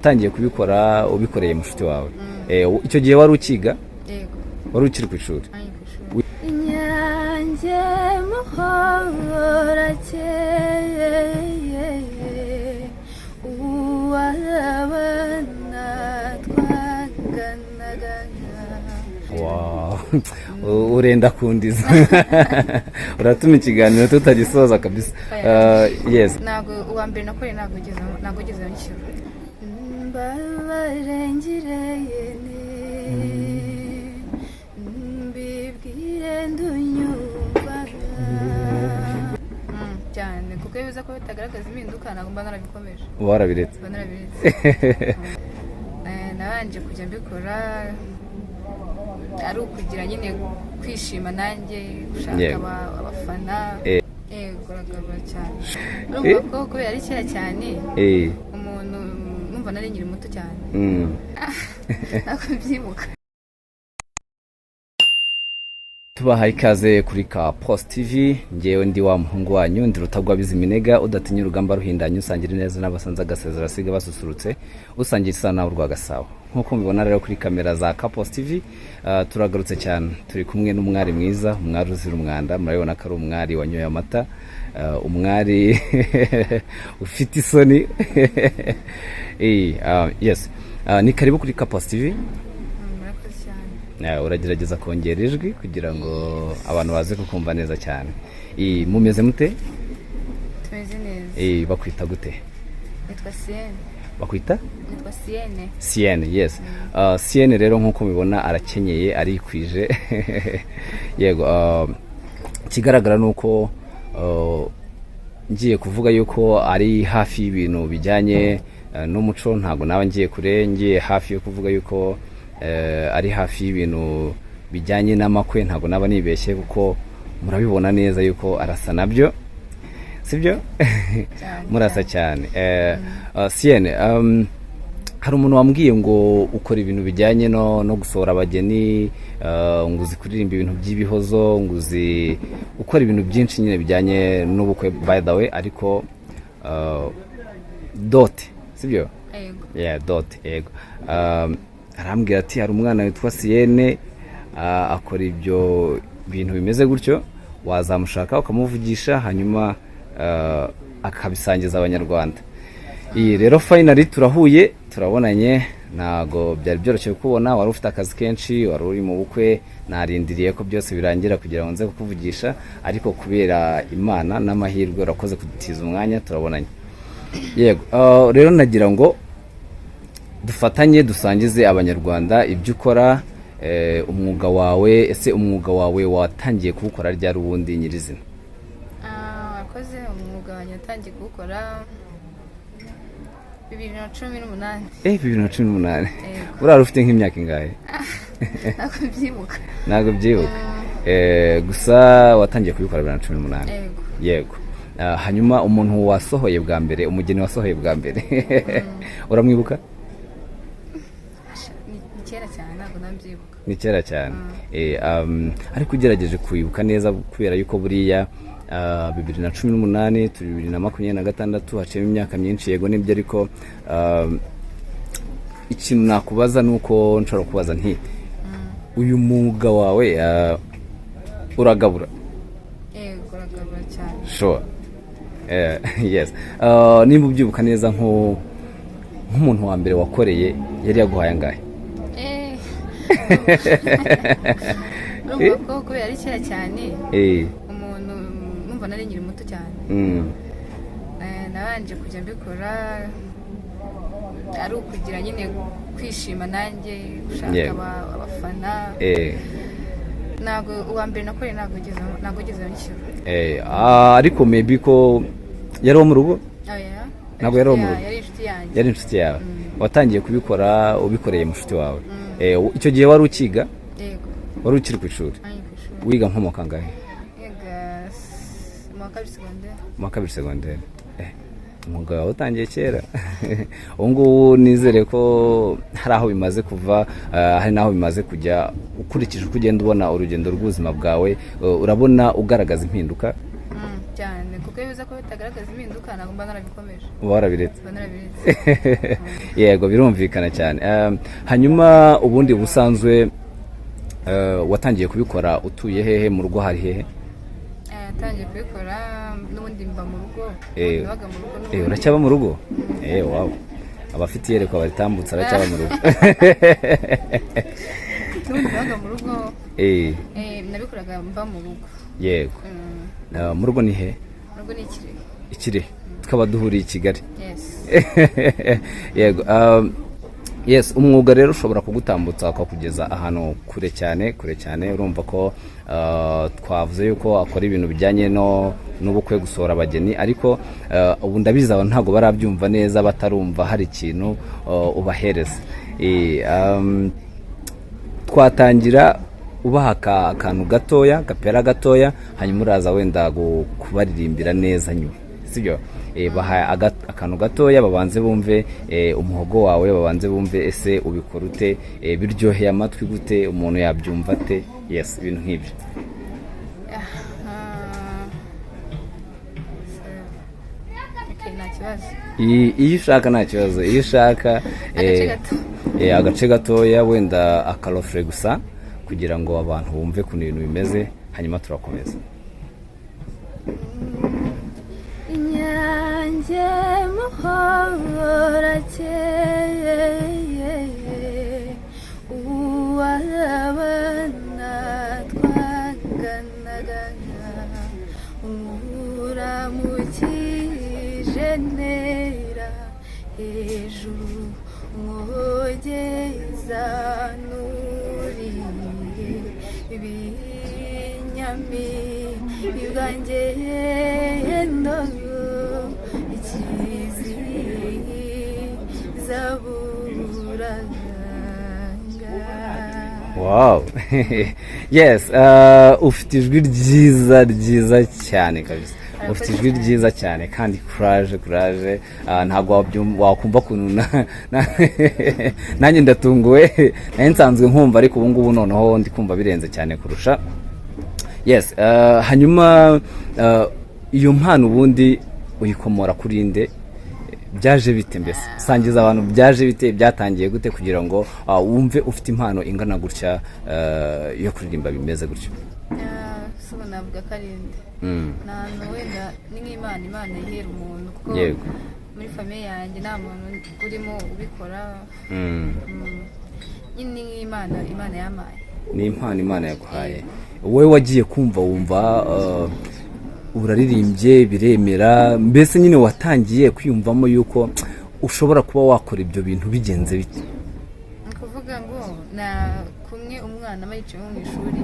Utangiye kubikora ubikoreye mushiti wawe icyo gihe wari ukiga yego wari ukiri ku ishuri inyange muhora cyeye uwarabana twaganaga urenda kundiza uratuma ikiganiro tutagisoza kabisa yes nago uwa mbere nakoreye nago ugeze nshyura barengireye mbibwire ndunyumva cyane kuko bivuze ko bitagaragaza impinduka ntabwo mba narabikomeje warabiretse nabanje kujya mbikora ari ukugira nyine kwishima nanjye gushaka abafana uragaba cyane urumva ko kubera ari kera cyane umuntu numva nari nkiri muto cyane ntabwo mbyibuka. Tubahaye ikaze kuri ka Post TV, ngewe ndi wa muhungu wanyu ndi Rutagwabiza Iminega, udatinya urugamba ruhindanye, usangira neza n'abasanze agasezera asiga basusurutse, usangira isana urwa Gasabo. Nkuko mubibona rero kuri kamera za ka Post TV, turagarutse cyane, turi kumwe n'umwari mwiza, umwari uzira umwanda, murabibona ko ari umwari wanyoye amata, umwari ufite isoni. Yes, ni karibu kuri ka Post TV. Uragerageza kongera ijwi kugira ngo abantu baze kukumva neza cyane. Mumeze mute? Tumeze neza. Bakwita gute? Nitwa Sienne. Bakwita? Nitwa Sienne. Sienne, yes. Sienne rero nkuko mubibona arakenyeye, arikwije. Yego, kigaragara nuko ngiye kuvuga yuko ari hafi y'ibintu bijyanye n'umuco, ntago nawe ngiye kure, ngiye hafi yo kuvuga yuko ari hafi y'ibintu bijyanye n'amakwe, ntago naba nibeshye kuko murabibona neza yuko arasa nabyo, sibyo? Murasa cyane. Sienne, hari umuntu wambwiye ngo ukora ibintu bijyanye no gusohora abageni, ngo uzi kuririmba ibintu by'ibihozo, ngo uzi ukora ibintu byinshi nyine bijyanye n'ubukwe, by the way, ariko dote, sibyo? Yego. Yeah, dote, yego. Arambwira ati hari umwana witwa Sienne akora ibyo bintu bimeze gutyo, wazamushaka ukamuvugisha hanyuma akabisangiza abanyarwanda. Rero finally turahuye, turabonanye, ntago byari byoroshye kubona, wari ufite akazi kenshi, wari uri mu bukwe, narindiriye ko byose birangira kugira ngo nze kukuvugisha, ariko kubera Imana n'amahirwe urakoze kudutiza umwanya, turabonanye. Yego, rero nagira ngo dufatanye dusangize abanyarwanda ibyo ukora, umwuga wawe. Ese umwuga wawe watangiye kuwukora ryari ubundi nyirizina? Wakoze umwuga wanjye watangiye kuwukora 2018. 2018. Urara ufite nk'imyaka ingahe? Ntabwo mbyibuka. Ntabwo byibuka. Gusa watangiye kubikora 2018. Yego. Hanyuma umuntu wasohoye bwa mbere, umugeni wasohoye bwa mbere, uramwibuka? Ni kera cyane. Ariko ugerageje kwibuka neza kubera yuko buriya 2018 turi 2026 haciyemo imyaka myinshi, yego nibyo, ariko ikintu nakubaza nuko nshobora kubaza nti uyu mwuga wawe uragabura? Yego, uragabura cyane. Sure. Yes. Nimba ubyibuka neza nk'umuntu wa mbere wakoreye yari yaguhaye angahe? Urumva ko kubera ari kera cyane umuntu numva nari nkiri muto cyane, nabanje kujya mbikora ari ukugira nyine kwishima nanjye gushaka abafana. Ntabwo uwa mbere nakoreye ntabwo ugeze nshyura. Ariko maybe ko yari wo mu rugo? Ntabwo yari wo mu rugo? Yari inshuti yawe. Watangiye kubikora ubikoreye mushiti wawe. Icyo gihe wari ukiga? Yego. Wari ukiri ku ishuri? Wiga nko mu kangahe? Yiga mu kabiri segonderi. Umwuga wawe utangiye kera. Ubungubu nizere ko hari aho bimaze kuva, hari naho bimaze kujya. Ukurikije uko ugenda ubona urugendo rw'ubuzima bwawe, urabona ugaragaza impinduka? cyane kuko iyo biza ko bitagaragaza impinduka ntabwo mba narabikomeje. Warabiretse? Yego birumvikana cyane. Hanyuma ubundi busanzwe watangiye kubikora utuye hehe, mu rugo hari hehe? Natangiye kubikora n'ubundi mba mu rugo. Nabaga mu rugo n'ubundi. Uracyaba mu rugo? Wow. Abafite iyerekwa baritambutsa aracyaba mu rugo. N'ubundi nabaga mu rugo. Nabikoraga mba mu rugo. Yego. Mu rugo ni he? Mu rugo ni Ikirehe. Ikirehe. Tukaba duhuriye i Kigali. Yes. Yego. Yes, umwuga rero ushobora kugutambutsa akakugeza ahantu kure cyane. Urumva ko twavuze yuko akora ibintu bijyanye n'ubukwe, gusohora abageni, ariko ubu ndabizi abantu ntabwo barabyumva neza, batarumva hari ikintu ubahereza. Twatangira ubaha akantu gatoya, gapera gatoya, hanyuma uraza wenda kubaririmbira neza nyuma, sibyo? Baha akantu gatoya babanze bumve umuhogo wawe, babanze bumve ese ubikora ute, biryoheye amatwi gute, umuntu yabyumva ate. Yes, ibintu nk'ibyo. Iyo ushaka nta kibazo, iyo ushaka agace gatoya, wenda akarofure gusa, kugira ngo abantu bumve ukuntu ibintu bimeze, hanyuma turakomeza. Inyange muhora cyeye uwarabana twanganaga uramukije nera hejuru mwogeza nuriye ibinyami ibwanjye ikizi zaburanga. Wow. Yes, ufite ijwi ryiza cyane kabisa. Ufite ijwi ryiza cyane kandi courage. Ntabwo wakumva ukuntu nanjye ndatunguwe, nari nsanzwe nkumva, ariko ubu ngubu noneho ndi kumva birenze cyane kurusha. Yes, hanyuma iyo mpano ubundi uyikomora kuri nde? Byaje bite mbese? Sangiza abantu byaje bite, byatangiye gute kugira ngo wumve ufite impano ingana gutya yo kuririmba bimeze gutyo? Soma navuga karinde. Nano wenda ni nk'Imana, Imana ihera umuntu kuko muri famille yanjye nta muntu urimo ubikora. Nyine nk'Imana yamaye. Ni impano Imana yaguhaye. Wowe wagiye kumva wumva uraririmbye biremera, mbese nyine watangiye kwiyumvamo yuko ushobora kuba wakora ibyo bintu bigenze bite? Kuvuga ngo na kumwe umwana yicaye mu ishuri,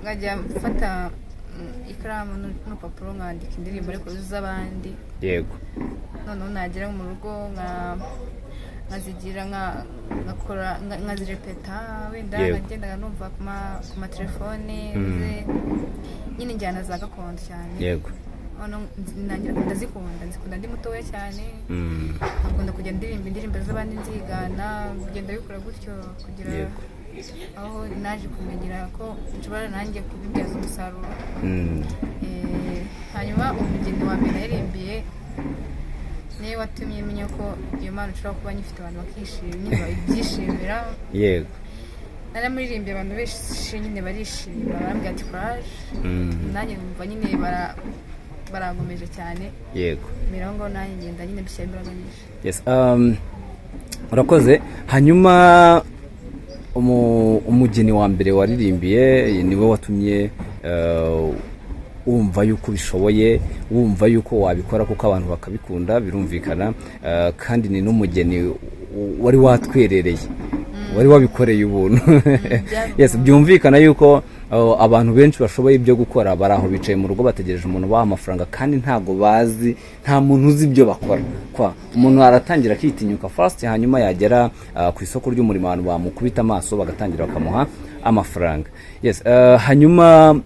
nkajya mfata ikaramu n'urupapuro nkandika indirimbo ariko z'abandi. Yego. Noneho nagera mu rugo nkazigira nkazirepeta, wenda nagendaga numva ku matelefone nyine njyana za gakondo cyane. Yego. ndazikunda ndi mutoya cyane, akunda kujya ndirimba indirimbo z'abandi nzigana, bigenda bikora gutyo kugira aho naje kumenyera ko nshobora nanjye kubibyaza umusaruro. Hanyuma umugeni wa mbere yarimbiye niwe watumye menya ko iyo mpano ushobora kuba nyifite, abantu bakishimye babyishimira. Yego. Naramuririmbiye abantu benshi nyine barishima, barambwira ati courage, nanjye numva nyine barankomeje cyane. Yego. Mirongo nanjye ngenda nyine bishyira imbaraga nyinshi. Yes. Urakoze. Hanyuma umugeni wa mbere waririmbiye niwe watumye wumva yuko bishoboye, wumva yuko wabikora kuko abantu bakabikunda, birumvikana, kandi ni n'umugeni wari watwerereye, wari wabikoreye ubuntu. Yes, byumvikana yuko abantu benshi bashoboye ibyo gukora bari aho bicaye mu rugo bategereje umuntu baha amafaranga, kandi ntago bazi, nta muntu uzi ibyo bakora. Kwa umuntu aratangira kwitinyuka first, hanyuma yagera ku isoko ry'umurimo abantu bamukubita amaso bagatangira bakamuha amafaranga. Yes, hanyuma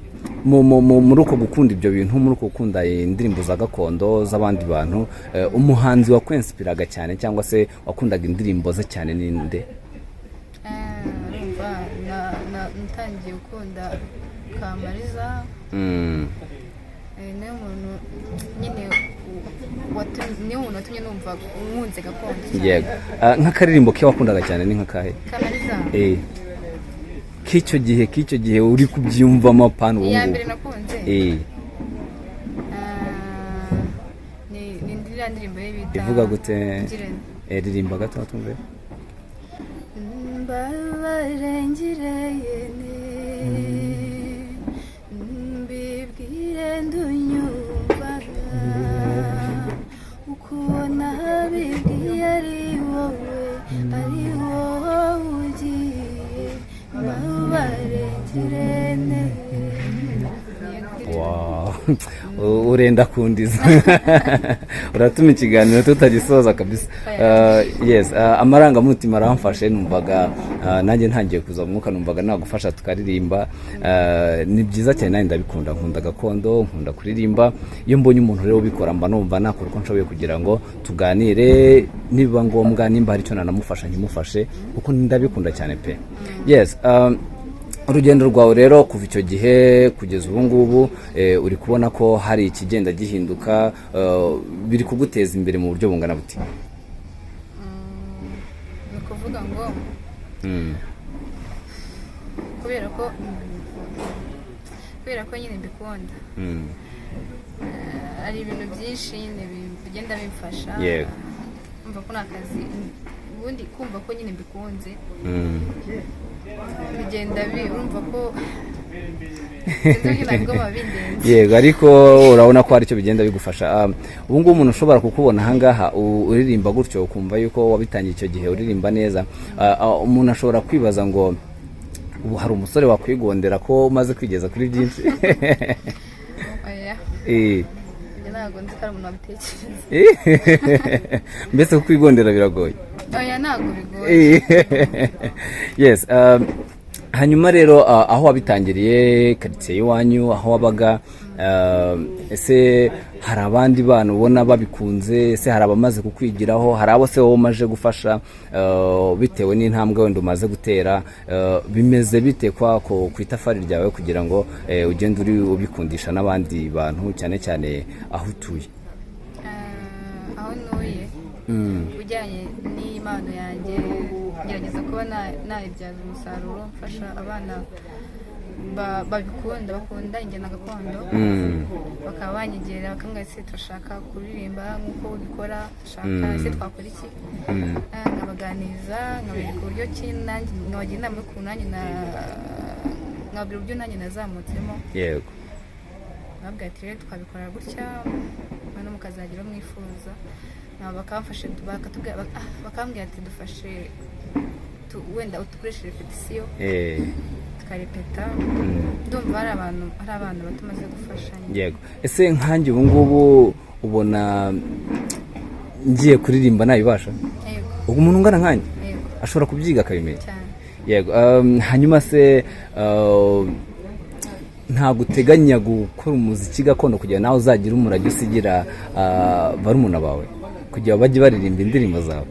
muri uko gukunda ibyo bintu, muri uko gukunda indirimbo za gakondo z'abandi bantu, umuhanzi wakwinspiraga cyane cyangwa se wakundaga indirimbo ze cyane ninde? Natangiye gukunda Kamariza niwe muntu nyine niwe muntu watumye numva nkunze gakondo. Yego. Nk'akaririmbo ke wakundaga cyane ni nk'akahe? Kamariza k'icyo gihe uri kubyiyumvamo apana ubu ngubu. iya mbere nakunze ni ndiriya ndirimbo ye bita ivuga gute? Ririmba gato tumve. Mbabarengireye mbibwire ndunyumva ukubona bibwiye ari wowe ugiye mbabarengirene. Urenda kundiza uratuma ikiganiro tutagisoza kabisa. Yes, amarangamutima aramfashe numvaga nanjye ntangiye kuza mwuka numvaga nagufasha tukaririmba. Ni byiza cyane nanjye ndabikunda, nkunda gakondo, nkunda kuririmba. Iyo mbonye umuntu rero ubikora mba numva nakora uko nshoboye kugira ngo tuganire, niba ngombwa nimba hari icyo nanamufasha nkimufashe kuko ndabikunda cyane pe. Yes, urugendo rwawe rero kuva icyo gihe kugeza ubu ngubu uri kubona ko hari ikigenda gihinduka, biri kuguteza imbere mu buryo bungana buti? Ni ukuvuga ngo kubera ko nyine mbikunda, hari ibintu byinshi nyine bigenda bimfasha. Yego. Kumva ko ni akazi, ubundi kumva ko nyine mbikunze bigenda urumva ko yego, ariko urabona ko hari icyo bigenda bigufasha. Ubu ngubu umuntu ushobora kukubona ahangaha uririmba gutyo ukumva yuko wabitangiye icyo gihe uririmba neza, umuntu ashobora kwibaza ngo ubu hari umusore wakwigondera ko umaze kwigeza kuri byinshi? ntabwo nzi ko ari umuntu wabitekereza. Mbese kukwigondera biragoye? Oya, ntabwo bigoye. Yes. Hanyuma rero aho wabitangiriye, karitsiye y'iwanyu aho wabaga, ese hari abandi bana ubona babikunze? Ese hari abamaze kukwigiraho? Hari abo se wowe umaze gufasha bitewe n'intambwe wenda umaze gutera? Bimeze bite ku itafari ryawe kugira ngo ugende ubikundisha n'abandi bantu, cyane cyane aho utuye? Aho ntuye ujyanye n'impano yanjye ngerageza kuba nayibyaza umusaruro, mfasha abana bakunda injyana gakondo, bakaba banyegera bakambwira ese turashaka kuririmba nk'uko ubikora, turashaka ese twakora iki, nkabaganiriza nkabereka uburyo ki nanjye nkabagira inama y'ukuntu nanjye nkababwira uburyo nanjye nazamutsemo. Yego. babwira ati rero twabikora gutya hano mukazagira mwifuza, nabo bakamfashe bakambwira ati dufashe wenda utukoreshe repetisiyo tukarepeta. Ndumva hari abantu batumaze gufashanya. Yego. Ese nkanjye ubu ngubu ubona ngiye kuririmba nabibasha? Yego. Ubwo umuntu ungana nkanjye ashobora kubyiga akabimenya? Yego. Hanyuma se nta guteganya gukora umuziki gakondo kugira nawe uzagira umurage usigira barumuna bawe kugira bajye baririmba indirimbo zawe?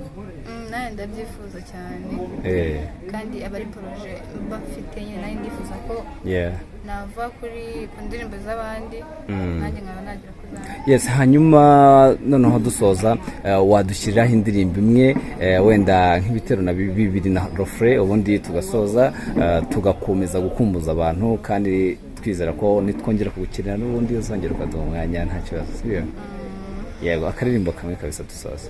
Nawe ndabyifuza cyane, kandi abari poroje bafite nyine nawe ndifuza ko nava ku ndirimbo z'abandi nanjye nkaba nagira kuzana. Yes. Hanyuma noneho dusoza, wadushyiriraho indirimbo imwe wenda nk'ibitero na bibiri na refre, ubundi tugasoza tugakomeza gukumbuza abantu, kandi twizera ko nitwongera kugukenera n'ubundi uzongera ukaduha umwanya nta kibazo, sibyo? Yego. Akaririmbo kamwe kabisa dusoza.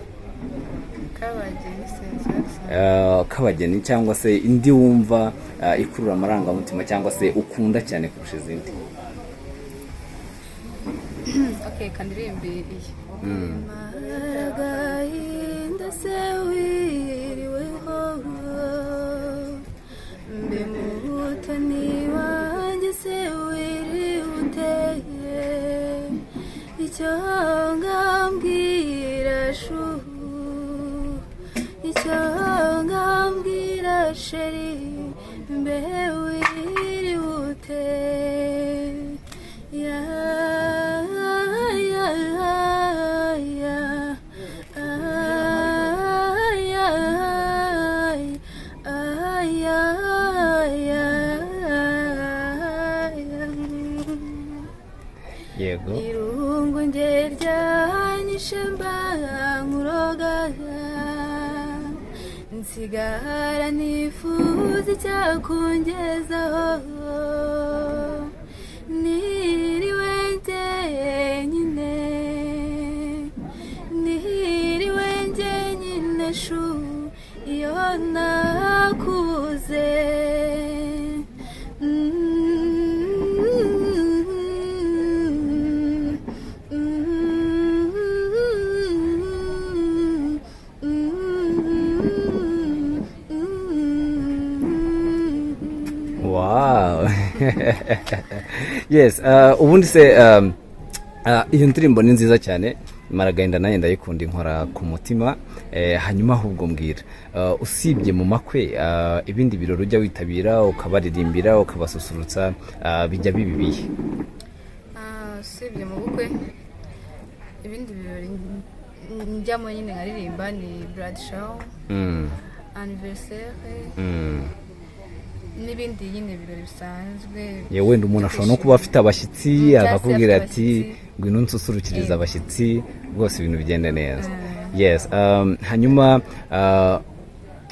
Kabageni cyangwa se indi wumva ikurura amarangamutima cyangwa se ukunda cyane kurusha izindi? Okay, kandirimbe iyi. Icyangambwira sheri mbe wiri ute ya ya ya ya ya nsigara nifuza icyakungezaho niriwe njyenyine niriwe njyenyine shu iyo nakuze Wow. Yes, ubundi se iyo ndirimbo ni nziza cyane, maragahinda nanjye ndayikunda inkora ku mutima. Hanyuma ahubwo mbwira, usibye mu makwe ibindi birori ujya witabira ukabaririmbira ukabasusurutsa, bijya bibibiye? Usibye mu bukwe ibindi birori njyamo nyine nkaririmba ni blood shower, anniversaire, n'ibindi nyine birori bisanzwe. Yewe wenda umuntu ashobora no kuba afite abashyitsi akakubwira ati ngwino nsusurukiriza abashyitsi, rwose ibintu bigenda neza. Yes, hanyuma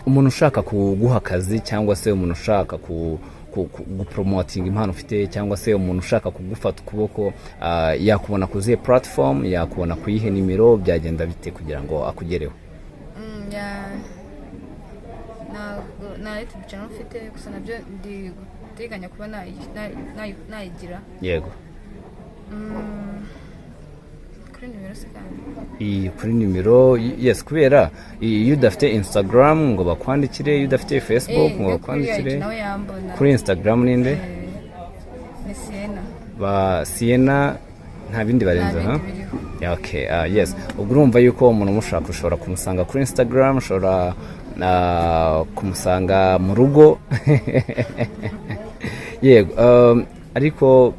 umuntu ushaka kuguha akazi cyangwa se umuntu ushaka gupromoting impano ufite cyangwa se umuntu ushaka kugufata ukuboko, yakubona ku zihe platform, yakubona ku yihe nimero, byagenda bite kugira ngo akugereho? na YouTube channel mfite gusa nabyo ndi guteganya kuba nayigira. Yego. Kuri nimero se kandi kuri nimero, yes, kubera iyo udafite Instagram ngo bakwandikire, iyo udafite Facebook ngo bakwandikire. Kuri Instagram ninde? ni Siena. Ba Siena nta bindi barenze, ha? Okay, yes. Ubwo urumva yuko umuntu mushaka ushobora kumusanga kuri Instagram, ushobora kumusanga mu rugo. Yego, ariko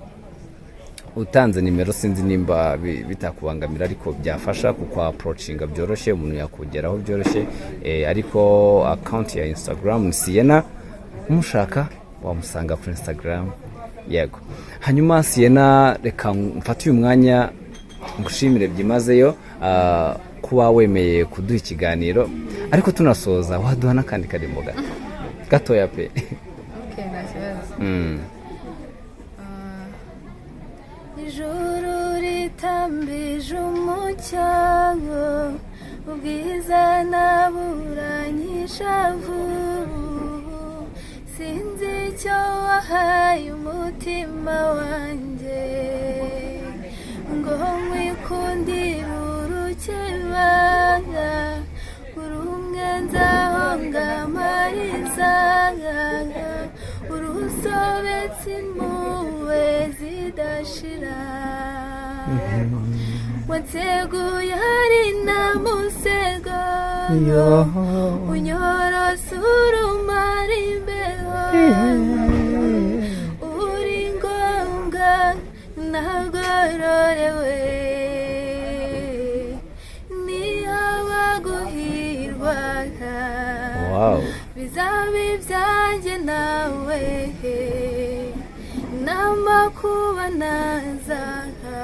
utanze nimero sinzi nimba bitakubangamira, ariko byafasha kuko approachinga byoroshye, umuntu yakugeraho byoroshye. Ariko account ya Instagram ni Siena, umushaka wamusanga kuri Instagram. Yego, hanyuma Siena, reka mfate uyu mwanya ngushimire byimazeyo kuba wemeye kuduha ikiganiro, ariko tunasoza waduha n'akandi karimbo gatoya pe. Okay, nakibazo. Ijuru ritambije umucyo, ubwiza naburanyisha vuba, sinzi icyo wahaye umutima wanjye ngo nkwikundire urukebanga, urumwe nzahongamariza, urusobetse impuhwe zidashira, wanseguye hari na musego, unyorose urumara imbeho, uri ngombwa nagororewe, nihabaguhirwa bizaba ibyanjye nawe, n'amakuba nazaha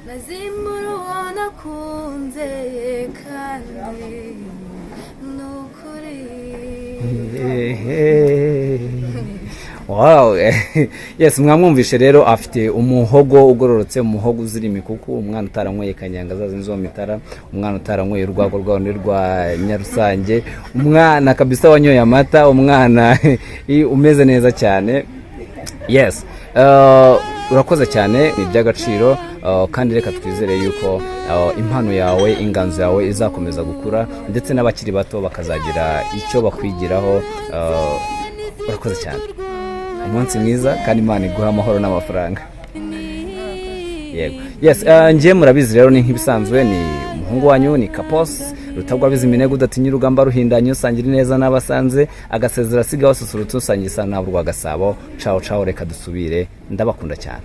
nazimura uwo nakunze kandi nukuri. Wow. Yes, mwamwumvishe rero afite umuhogo ugororotse, umuhogo uzira imikuku, umwana utaranyweye kanyanga zazinzo mitara, umwana utaranyweye urwago rwawe rwa Nyarusange, umwana kabisa wanyoye amata, umwana umeze neza cyane. Yes, urakoze cyane, ni by'agaciro, kandi reka twizere yuko impano yawe, inganzo yawe izakomeza gukura, ndetse n'abakiri bato bakazagira icyo bakwigiraho. Urakoze cyane, umunsi mwiza, kandi Imana iguha amahoro n'amafaranga. Yego. Yes, ngiye murabizi rero ni nk'ibisanzwe, ni umuhungu wanyu ni Kapos Rutagwabiza iminega, udatinya urugamba ruhindanye, usangira neza n'abasanze, agasezera sigaho susurutse, usangira isa n'abo rwa Gasabo. Ciao ciao, reka dusubire, ndabakunda cyane.